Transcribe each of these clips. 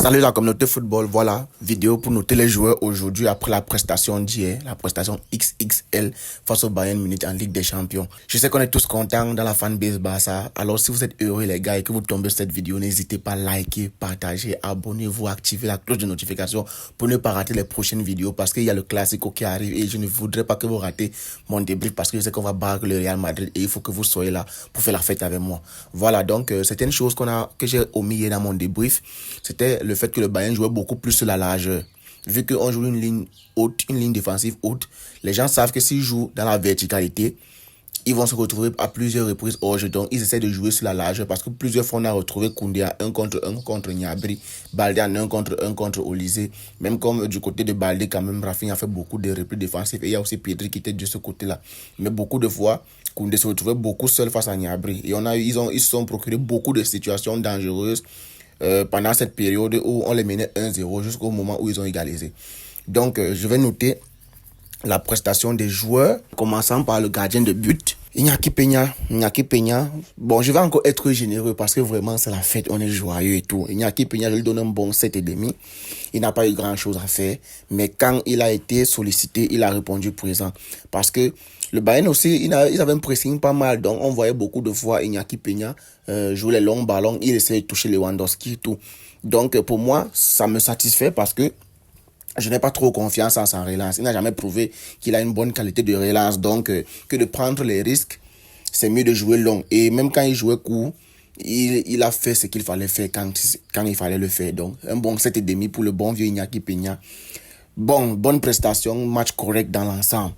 Salut la communauté football, voilà, vidéo pour noter les joueurs aujourd'hui après la prestation d'hier, la prestation XXL face au Bayern Munich en Ligue des Champions. Je sais qu'on est tous contents dans la fanbase Barça, alors si vous êtes heureux les gars et que vous tombez sur cette vidéo, n'hésitez pas à liker, partager, abonnez-vous, activez la cloche de notification pour ne pas rater les prochaines vidéos parce qu'il y a le Classico qui arrive et je ne voudrais pas que vous ratez mon débrief parce que je sais qu'on va battre le Real Madrid et il faut que vous soyez là pour faire la fête avec moi. Voilà, donc c'était une chose que j'ai omis hier dans mon débrief, c'était le fait que le Bayern jouait beaucoup plus sur la largeur. Vu qu'on joue une ligne haute, une ligne défensive haute, les gens savent que s'ils jouent dans la verticalité, ils vont se retrouver à plusieurs reprises hors jeu. Donc, ils essaient de jouer sur la largeur parce que plusieurs fois, on a retrouvé Koundé à 1 contre 1 contre Gnabry, Baldé à 1 contre 1 contre Olysée. Même comme du côté de Baldé, quand même, Rafinha a fait beaucoup de replis défensifs. Et il y a aussi Pedri qui était de ce côté-là. Mais beaucoup de fois, Koundé se retrouvait beaucoup seul face à Gnabry. Et ils se sont procurés beaucoup de situations dangereuses pendant cette période où on les menait 1-0 jusqu'au moment où ils ont égalisé. Donc, je vais noter la prestation des joueurs, commençant par le gardien de but. Iñaki Peña. Bon, je vais encore être généreux parce que vraiment, c'est la fête, on est joyeux et tout. Iñaki Peña, je lui donne un bon 7,5. Il n'a pas eu grand-chose à faire, mais quand il a été sollicité, il a répondu présent. Parce que le Bayern aussi, ils avaient un pressing pas mal, donc on voyait beaucoup de fois Iñaki Peña jouer les longs ballons, il essayait de toucher Lewandowski et tout. Donc pour moi, ça me satisfait parce que je n'ai pas trop confiance en sa relance. Il n'a jamais prouvé qu'il a une bonne qualité de relance. Donc, que de prendre les risques, c'est mieux de jouer long. Et même quand il jouait court, il a fait ce qu'il fallait faire quand il fallait le faire. Donc, un bon 7,5 pour le bon vieux Iñaki Peña. Bonne prestation, match correct dans l'ensemble.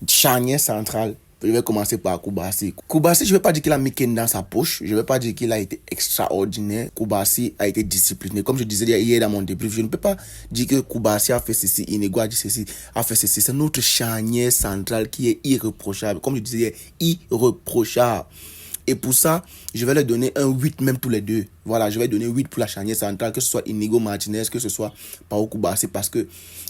Charnier central. Je vais commencer par Koubarsi. Koubarsi, je ne vais pas dire qu'il a mis Ken dans sa poche. Je ne vais pas dire qu'il a été extraordinaire. Koubarsi a été discipliné. Comme je disais hier dans mon débrief, je ne peux pas dire que Koubarsi a fait ceci, Inigo a dit ceci, a fait ceci. C'est notre charnier central qui est irréprochable. Comme je disais hier, irréprochable. Et pour ça, je vais leur donner un 8 même tous les deux. Voilà, je vais donner 8 pour la charnière centrale, que ce soit Inigo Martinez, que ce soit Pau Koubarsi, parce que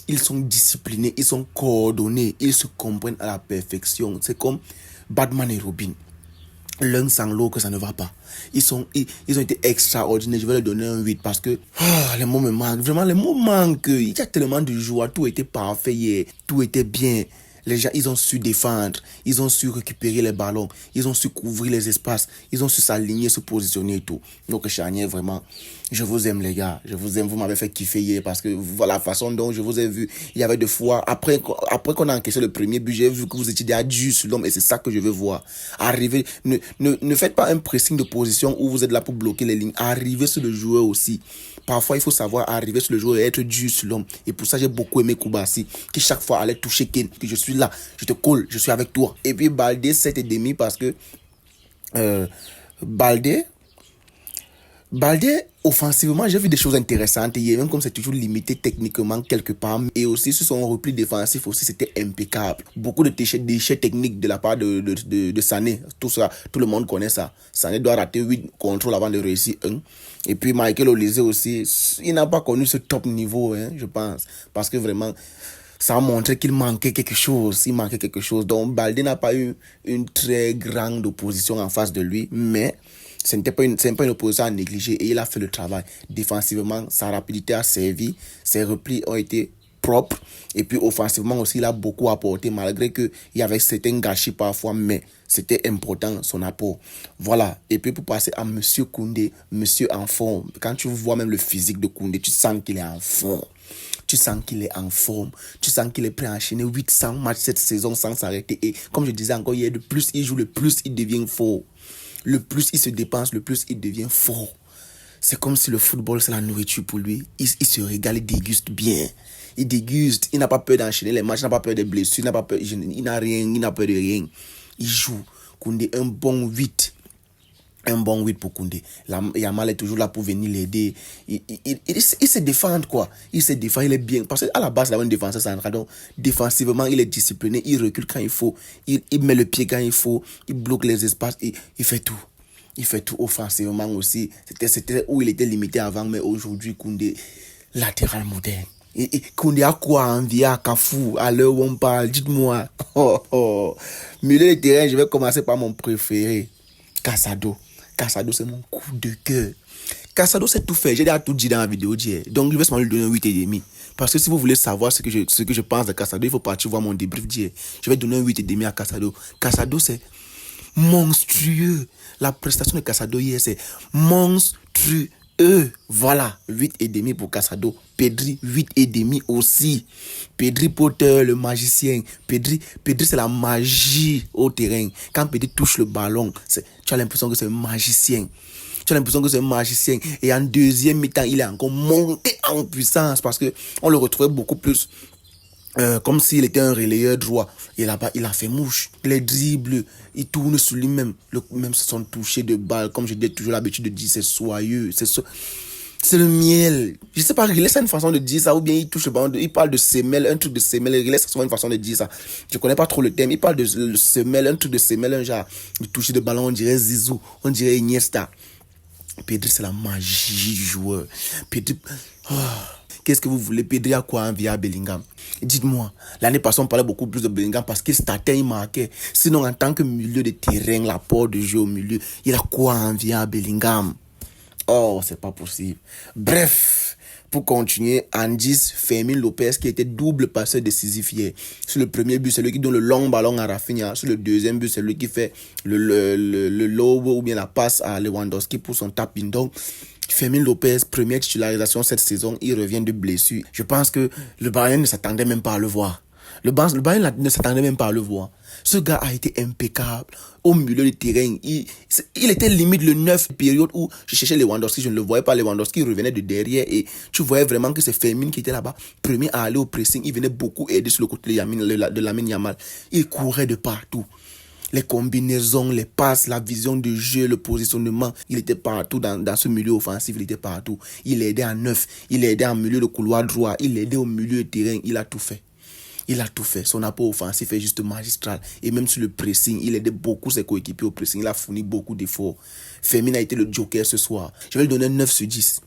ils sont disciplinés, ils sont coordonnés, ils se comprennent à la perfection. C'est comme Batman et Robin. L'un sans l'autre, ça ne va pas. Ils ont été extraordinaires. Je vais leur donner un 8 parce que les mots me manquent. Vraiment, les mots manquent. Il y a tellement de joie. Tout était parfait hier. Tout était bien. Les gens, ils ont su défendre, ils ont su récupérer les ballons, ils ont su couvrir les espaces, ils ont su s'aligner, se positionner et tout. Donc, Charnier, vraiment, je vous aime les gars, je vous aime, vous m'avez fait kiffer hier parce que voilà la façon dont je vous ai vu, il y avait des fois, après qu'on a encaissé le premier but, j'ai vu que vous étiez déjà dû sur l'homme et c'est ça que je veux voir. Arrivez, ne faites pas un pressing de position où vous êtes là pour bloquer les lignes, arrivez sur le joueur aussi. Parfois, il faut savoir arriver sur le joueur et être dur sur l'homme. Et pour ça, j'ai beaucoup aimé Koubarsi, qui chaque fois allait toucher Ken, que je suis là, je te colle, je suis avec toi. Et puis Baldé, 7,5 parce que Baldé, offensivement, j'ai vu des choses intéressantes hier, même comme c'est toujours limité techniquement quelque part. Et aussi, sur son repli défensif aussi, c'était impeccable. Beaucoup de déchets techniques de la part de Sané. Tout ça, tout le monde connaît ça. Sané doit rater 8 contrôles avant de réussir un. Et puis Michael Olysée aussi, il n'a pas connu ce top niveau, hein, je pense. Parce que vraiment, ça a montré qu'il manquait quelque chose. Il manquait quelque chose. Donc, Baldé n'a pas eu une très grande opposition en face de lui, mais ce n'est pas une opposition à négliger et il a fait le travail. Défensivement, sa rapidité a servi, ses replis ont été propres et puis offensivement aussi, il a beaucoup apporté malgré qu'il y avait certains gâchis parfois, mais c'était important son apport. Voilà. Et puis pour passer à Monsieur Koundé, Monsieur en forme. Quand tu vois même le physique de Koundé, tu sens qu'il est en forme. Tu sens qu'il est en forme. Tu sens qu'il est prêt à enchaîner 800 matchs cette saison sans s'arrêter. Et comme je disais encore hier, le plus il joue, le plus il devient fort. Le plus il se dépense, le plus il devient fort. C'est comme si le football, c'est la nourriture pour lui. Il se régale, il déguste bien. Il déguste, il n'a pas peur d'enchaîner les matchs, il n'a pas peur des blessures, il n'a pas peur, il n'a rien, il n'a peur de rien. Il joue. Koundé, un bon 8. Un bon 8 pour Koundé. Yamal est toujours là pour venir l'aider. Il se défend, quoi. Il se défend, il est bien. Parce qu'à la base, il a un défenseur central. Donc, défensivement, il est discipliné. Il recule quand il faut. Il met le pied quand il faut. Il bloque les espaces. Il fait tout. Il fait tout offensivement aussi. C'était où il était limité avant. Mais aujourd'hui, Koundé, latéral moderne. Et Koundé a quoi envier à Kafou à l'heure où on parle? Dites-moi. Milieu de terrain, je vais commencer par mon préféré. Casado, c'est mon coup de cœur. Casado sait tout faire. J'ai déjà tout dit dans la vidéo d'hier. Donc, je vais seulement lui donner un 8,5. Parce que si vous voulez savoir ce que je pense de Casado, il faut partir voir mon débrief d'hier. Je vais donner un 8,5 à Casado. Casado, c'est monstrueux. La prestation de Casado hier, c'est monstrueux. Voilà, 8,5 pour Casado. Pedri, 8,5 aussi. Pedri Potter, le magicien. Pedri c'est la magie au terrain. Quand Pedri touche le ballon, tu as l'impression que c'est un magicien. Tu as l'impression que c'est un magicien. Et en deuxième mi-temps, il est encore monté en puissance parce qu'on le retrouvait beaucoup plus comme s'il était un relayeur droit. Et là-bas, il a fait mouche. Les dribbles, il tourne sur lui-même. Même son toucher de balle, comme j'ai toujours l'habitude de dire, c'est soyeux. C'est le miel. Je sais pas, Relais, c'est une façon de dire ça, ou bien il touche le ballon, il parle de semelle, un truc de semelle. Relais, c'est souvent une façon de dire ça. Je connais pas trop le thème. Il parle de semelle, un truc de semelle, un genre de toucher de ballon, on dirait Zizou, on dirait Iniesta. Pedri, c'est la magie du joueur. Pedri, qu'est-ce que vous voulez? Pedri a quoi envier à Bellingham? Dites-moi, l'année passée, on parlait beaucoup plus de Bellingham parce qu'il startait, il marquait. Sinon, en tant que milieu de terrain, l'apport de jeu au milieu, il a quoi envier à Bellingham? Oh, c'est pas possible. Bref, pour continuer, Andis Fermin Lopez qui était double passeur décisif hier. Sur le premier but, c'est lui qui donne le long ballon à Rafinha. Sur le deuxième but, c'est lui qui fait le lob ou bien la passe à Lewandowski pour son tap-in. Donc, Fermin Lopez, première titularisation cette saison, il revient de blessure. Je pense que le Bayern ne s'attendait même pas à le voir. Le Bayern ne s'attendait même pas à le voir. Ce gars a été impeccable au milieu du terrain. Il était limite le 9 période où je cherchais Lewandowski, je ne le voyais pas. Lewandowski revenait de derrière et tu voyais vraiment que c'est Fermin qui était là-bas, premier à aller au pressing. Il venait beaucoup aider sur le côté de Lamine Yamal. Il courait de partout. Les combinaisons, les passes, la vision de jeu, le positionnement, il était partout dans ce milieu offensif, il était partout. Il aidait en neuf, il aidait en milieu de couloir droit, il aidait au milieu de terrain, il a tout fait. Il a tout fait. Son apport offensif est juste magistral. Et même sur le pressing, il aidait beaucoup ses coéquipiers au pressing. Il a fourni beaucoup d'efforts. Fermin a été le joker ce soir. Je vais lui donner 9 sur 10.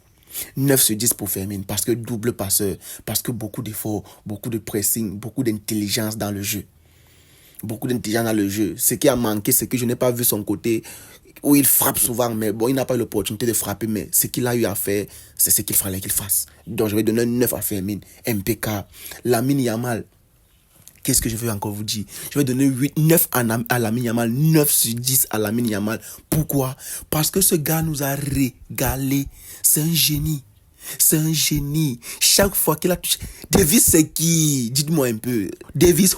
9 sur 10 pour Fermin. Parce que double passeur. Parce que beaucoup d'efforts, beaucoup de pressing, beaucoup d'intelligence dans le jeu. Beaucoup d'intelligence dans le jeu. Ce qui a manqué, c'est que je n'ai pas vu son côté où il frappe souvent, mais bon, il n'a pas eu l'opportunité de frapper, mais ce qu'il a eu à faire, c'est ce qu'il fallait qu'il fasse. Donc, je vais donner 9 à Fermin. Impeccable. Lamine Yamal. Qu'est-ce que je veux encore vous dire? Je vais donner 9 à Lamine Yamal, 9 sur 10 à Lamine Yamal. Pourquoi? Parce que ce gars nous a régalé. C'est un génie. C'est un génie. Chaque fois qu'il a touché... Davis, c'est qui? Dites-moi un peu. Davis,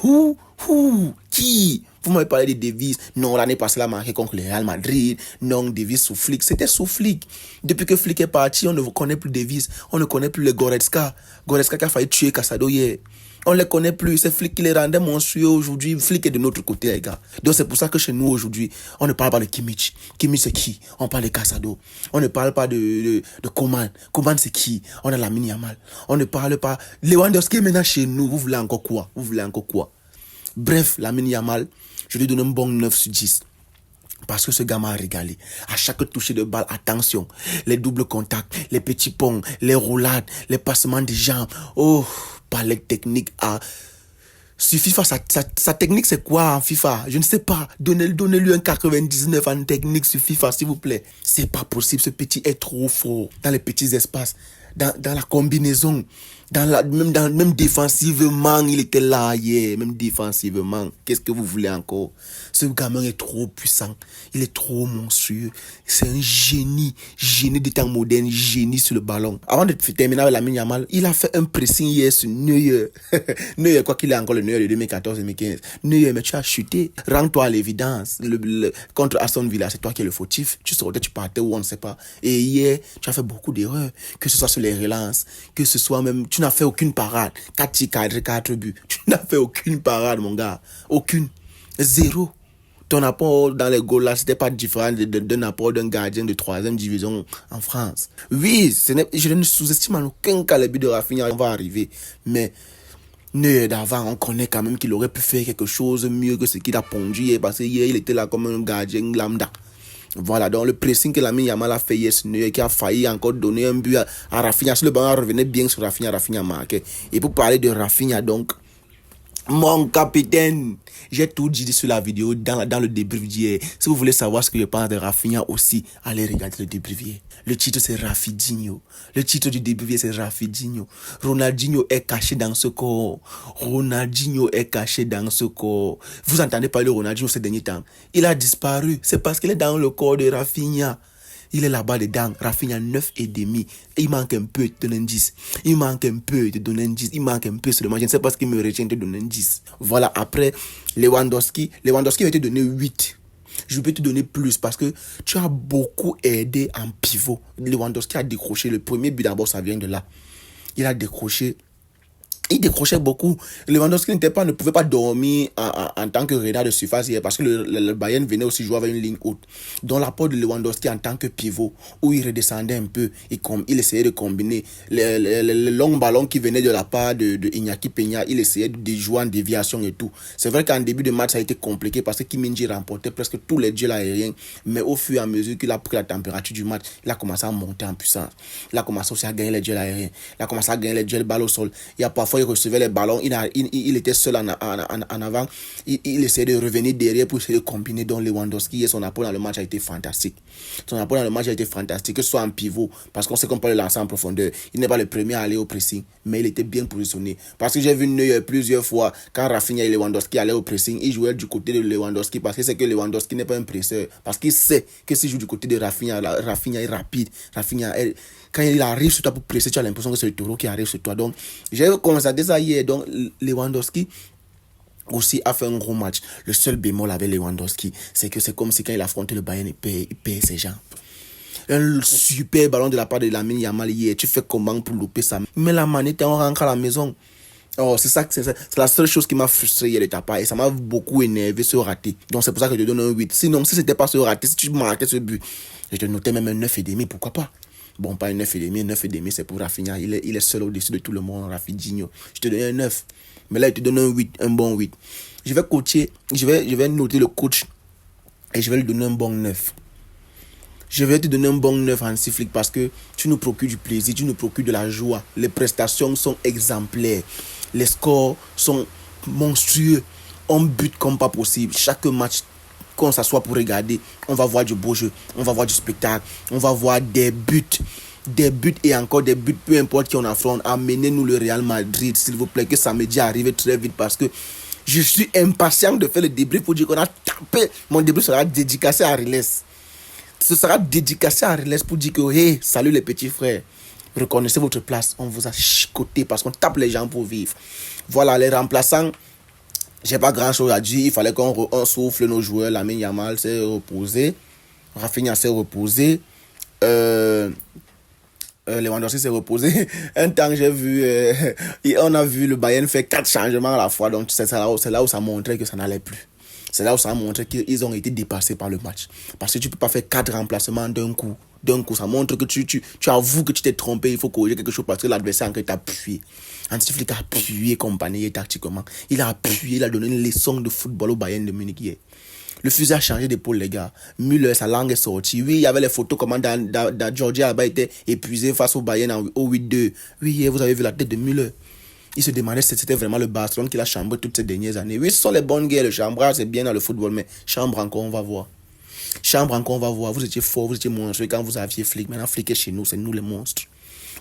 qui? Vous m'avez parlé de Davis. Non, l'année passée, il a marqué contre le Real Madrid. Non, Davis sous Flick. C'était sous Flick. Depuis que Flick est parti, on ne connaît plus Davis. On ne connaît plus le Goretzka. Goretzka qui a failli tuer Casado hier. On ne les connaît plus. C'est Flick qui les rendait monstrueux aujourd'hui. Flick est de notre côté, les gars. Donc c'est pour ça que chez nous aujourd'hui, on ne parle pas de Kimmich. Kimmich c'est qui? On parle de Casado. On ne parle pas de Coman. Coman c'est qui? On a Lamine Yamal. On ne parle pas... Lewandowski est maintenant chez nous. Vous voulez encore quoi? Bref, Lamine Yamal, je lui donne un bon 9 sur 10. Parce que ce gars m'a régalé. À chaque toucher de balle, attention. Les doubles contacts, les petits ponts, les roulades, les passements de jambes. Oh, palette technique à... Sur FIFA, sa technique c'est quoi en FIFA? Je ne sais pas. Donnez-lui un 99 en technique sur FIFA, s'il vous plaît. C'est pas possible. Ce petit est trop fort. Dans les petits espaces. Dans la combinaison. Même défensivement, il était là hier. Même défensivement. Qu'est-ce que vous voulez encore? Ce gamin est trop puissant. Il est trop monstrueux. C'est un génie. Génie des temps modernes. Génie sur le ballon. Avant de terminer avec Lamine Yamal, il a fait un pressing hier sur Neuer. Neuer, quoi qu'il ait encore le Neuer de 2014-2015. Neuer, mais tu as chuté. Rends-toi à l'évidence. Contre Aston Villa, c'est toi qui es le fautif. Tu sortais, tu partais ou on ne sait pas. Et hier, tu as fait beaucoup d'erreurs. Que ce soit sur les relances, que ce soit même... Tu n'as fait aucune parade. 4 tirs cadrés, 4 buts. Tu n'as fait aucune parade, mon gars. Aucune. Zéro. Ton apport dans les goals là, c'était pas différent d'un apport d'un gardien de 3e division en France. Oui, je ne sous-estime en aucun cas les buts de Rafinha, on va arriver. Mais Neuer d'avant, on connaît quand même qu'il aurait pu faire quelque chose mieux que ce qu'il a pondu hier. Parce que hier, il était là comme un gardien lambda. Voilà, donc le pressing que Lamine Yamal a fait hier, qui a failli encore donner un but à Rafinha. Si le ballon revenait bien sur Rafinha, Rafinha marquait. Et pour parler de Rafinha, donc, Mon capitaine, j'ai tout dit sur la vidéo dans le débrief d'hier. Si vous voulez savoir ce que je pense de Rafinha aussi, allez regarder le débrief d'hier. Le titre c'est Rafinha. Le titre du débrief c'est Rafinha. Ronaldinho est caché dans ce corps. Ronaldinho est caché dans ce corps. Vous entendez parler de Ronaldinho ces derniers temps. Il a disparu. C'est parce qu'il est dans le corps de Rafinha. Il est là-bas dedans. Rafinha 9,5. Il manque un peu de donner 10. Il manque un peu de donner 10. Il manque un peu seulement. Je ne sais pas ce qu'il me retient de donner 10. Voilà, après, Lewandowski va te donner 8. Je peux te donner plus parce que tu as beaucoup aidé en pivot. Lewandowski a décroché. Le premier but d'abord, ça vient de là. Il a décroché. Il décrochait beaucoup. Lewandowski ne pouvait pas dormir en tant que renard de surface hier parce que le Bayern venait aussi jouer avec une ligne haute. Donc l'apport de Lewandowski en tant que pivot, où il redescendait un peu, il essayait de combiner le long ballon qui venait de la part de Iñaki Peña, il essayait de jouer en déviation et tout. C'est vrai qu'en début de match, ça a été compliqué parce que Kim Min-jae remportait presque tous les duels aériens, mais au fur et à mesure qu'il a pris la température du match, il a commencé à monter en puissance. Il a commencé aussi à gagner les duels aériens. Il a commencé à gagner les duels balle au sol. Il y a parfois il recevait les ballons, il était seul en avant, il essayait de revenir derrière pour essayer de combiner. Donc Lewandowski et son apport dans le match a été fantastique. Son apport dans le match a été fantastique, que ce soit en pivot, parce qu'on sait qu'on peut le lancer en profondeur. Il n'est pas le premier à aller au pressing, mais il était bien positionné. Parce que j'ai vu Neuer plusieurs fois, quand Rafinha et Lewandowski allaient au pressing, il jouait du côté de Lewandowski, parce que c'est que Lewandowski n'est pas un presseur. Parce qu'il sait que s'il joue du côté de Rafinha, Rafinha est rapide. Quand il arrive sur toi pour presser, tu as l'impression que c'est le taureau qui arrive sur toi. Donc, j'ai constaté ça hier. Donc, Lewandowski aussi a fait un gros match. Le seul bémol avec Lewandowski, c'est que c'est comme si quand il affrontait le Bayern, il paye ses jambes. Un super ballon de la part de Lamine Yamal hier. Tu fais comment pour louper ça? Mais la manette, on rentre à la maison. Oh, c'est la seule chose qui m'a frustré hier de ta part. Et ça m'a beaucoup énervé ce raté. Donc, c'est pour ça que je te donne un 8. Sinon, si c'était pas ce raté, si tu marquais ce but, je te notais même un 9,5. Pourquoi pas? Bon, pas un 9,5. 9,5, c'est pour Rafinha. Il est seul au-dessus de tout le monde, Rafinha. Je te donne un 9. Mais là, il te donne un 8, un bon 8. Je vais coacher, je vais noter le coach et je vais lui donner un bon 9. Je vais te donner un bon 9 en Flick parce que tu nous procures du plaisir, tu nous procures de la joie. Les prestations sont exemplaires. Les scores sont monstrueux. On bute comme pas possible. Chaque match, quand on s'assoit pour regarder, on va voir du beau jeu, on va voir du spectacle, on va voir des buts et encore des buts, peu importe qui on affronte. Amenez-nous le Real Madrid, s'il vous plaît, que samedi arrive très vite parce que je suis impatient de faire le débrief pour dire qu'on a tapé. Mon débrief sera dédicacé à Riles. Ce sera dédicacé à Riles pour dire que, hey, salut les petits frères, reconnaissez votre place, on vous a chicoté parce qu'on tape les gens pour vivre. Voilà, les remplaçants. J'ai pas grand chose à dire. Il fallait qu'on souffle nos joueurs. Lamine Yamal s'est reposé. Rafinha s'est reposé. Lewandowski s'est reposé. Un temps, j'ai vu. On a vu le Bayern faire 4 changements à la fois. Donc, c'est là où ça montrait que ça n'allait plus. C'est là où ça a montré qu'ils ont été dépassés par le match. Parce que tu ne peux pas faire 4 remplacements d'un coup. Ça montre que tu avoues que tu t'es trompé. Il faut corriger quelque chose parce que l'adversaire t'a appuyé. Hansi Flick a appuyé compagnie tactiquement. Il a appuyé, il a donné une leçon de football au Bayern de Munich hier. Le fusil a changé d'épaule, les gars. Müller, sa langue est sortie. Oui, il y avait les photos comment Georgia a été épuisé face au Bayern au 8-2. Oui, hier, vous avez vu la tête de Müller. Il se demandait si c'était vraiment le Barcelone qu'il a chambré toutes ces dernières années. Oui, ce sont les bonnes guerres. Le chambrage, c'est bien dans le football, mais chambre encore, on va voir. Vous étiez fort, vous étiez monstrueux quand vous aviez Flick. Maintenant, Flick est chez nous, c'est nous les monstres.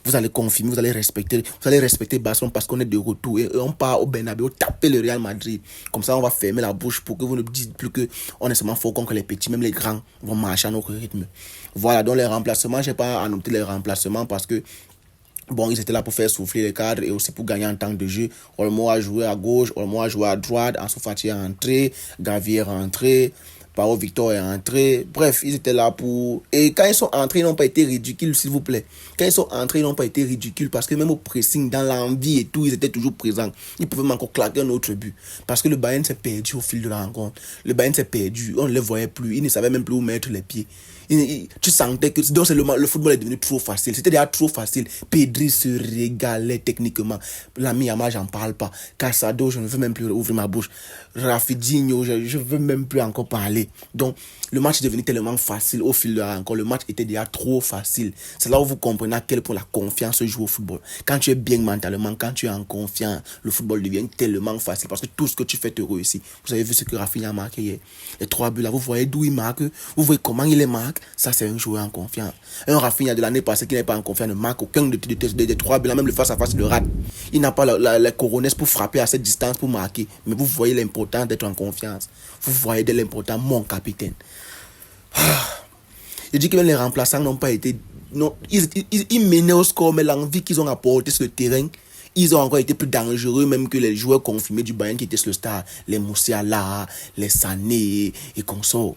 Vous allez confirmer, vous allez respecter Barcelone parce qu'on est de retour. Et on part au Bernabéu taper le Real Madrid. Comme ça, on va fermer la bouche pour que vous ne dites plus qu'on est seulement fort contre les petits. Même les grands vont marcher à notre rythme. Voilà, donc les remplacements, je n'ai pas à noter les remplacements parce que bon, ils étaient là pour faire souffler les cadres et aussi pour gagner en temps de jeu. Olmo a joué à gauche, Olmo a joué à droite, Ansu Fati est entré, Gavi est rentré, Pao Victor est entré. Bref, ils étaient là pour... Et quand ils sont entrés, ils n'ont pas été ridicules, s'il vous plaît. Quand ils sont entrés, ils n'ont pas été ridicules parce que même au pressing, dans l'envie et tout, ils étaient toujours présents. Ils pouvaient même encore claquer un autre but. Parce que le Bayern s'est perdu au fil de la rencontre. Le Bayern s'est perdu. On ne le voyait plus. Ils ne savaient même plus où mettre les pieds. Tu sentais que donc le football est devenu trop facile. C'était déjà trop facile. Pedri se régalait techniquement. L'ami Yamal, j'en parle pas. Casado, je ne veux même plus ouvrir ma bouche. Rafinha, je ne veux même plus encore parler. gagner. Donc, le match est devenu tellement facile au fil de la rencontre. Le match était déjà trop facile. C'est là où vous comprenez à quel point la confiance joue au football. Quand tu es bien mentalement, quand tu es en confiance, le football devient tellement facile parce que tout ce que tu fais te réussit. Vous avez vu ce que Rafinha a marqué hier. Les 3 buts là, vous voyez d'où il marque, vous voyez comment il les marque. Ça, c'est un joueur en confiance. Un Rafinha de l'année passée qui n'est pas en confiance ne marque aucun des 3 buts là, même le face-à-face, il le rate. Il n'a pas la coronesse pour frapper à cette distance pour marquer. Mais vous voyez l'importance d'être en confiance. Vous voyez de l'importance, mon capitaine. Je dis que même les remplaçants n'ont pas été... Non, ils menaient au score, mais l'envie qu'ils ont apporté sur le terrain, ils ont encore été plus dangereux même que les joueurs confirmés du Bayern qui étaient sur le stade. Les Moussiala, les Sané et consorts.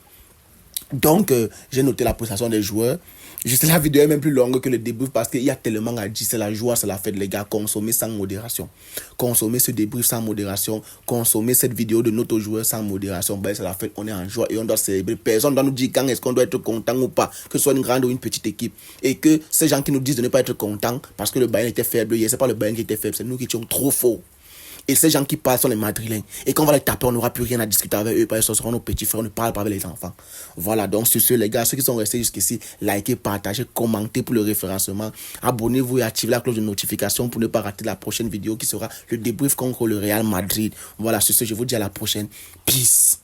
Donc, j'ai noté la prestation des joueurs. Juste la vidéo est même plus longue que le débrief parce qu'il y a tellement à dire. C'est la joie, c'est la fête, les gars. Consommez sans modération. Consommez ce débrief sans modération. Consommez cette vidéo de notre joueur sans modération. Ben, c'est la fête, on est en joie et on doit célébrer. Personne ne doit nous dire quand est-ce qu'on doit être content ou pas. Que ce soit une grande ou une petite équipe. Et que ces gens qui nous disent de ne pas être contents parce que le Bayern était faible hier, c'est pas le Bayern qui était faible, c'est nous qui étions trop faux. Et ces gens qui parlent sont les Madrilènes. Et quand on va les taper, on n'aura plus rien à discuter avec eux parce que ce seront nos petits frères, on ne parle pas avec les enfants. Voilà, donc sur ce, les gars, ceux qui sont restés jusqu'ici, likez, partagez, commentez pour le référencement. Abonnez-vous et activez la cloche de notification pour ne pas rater la prochaine vidéo qui sera le débrief contre le Real Madrid. Voilà, sur ce, je vous dis à la prochaine. Peace.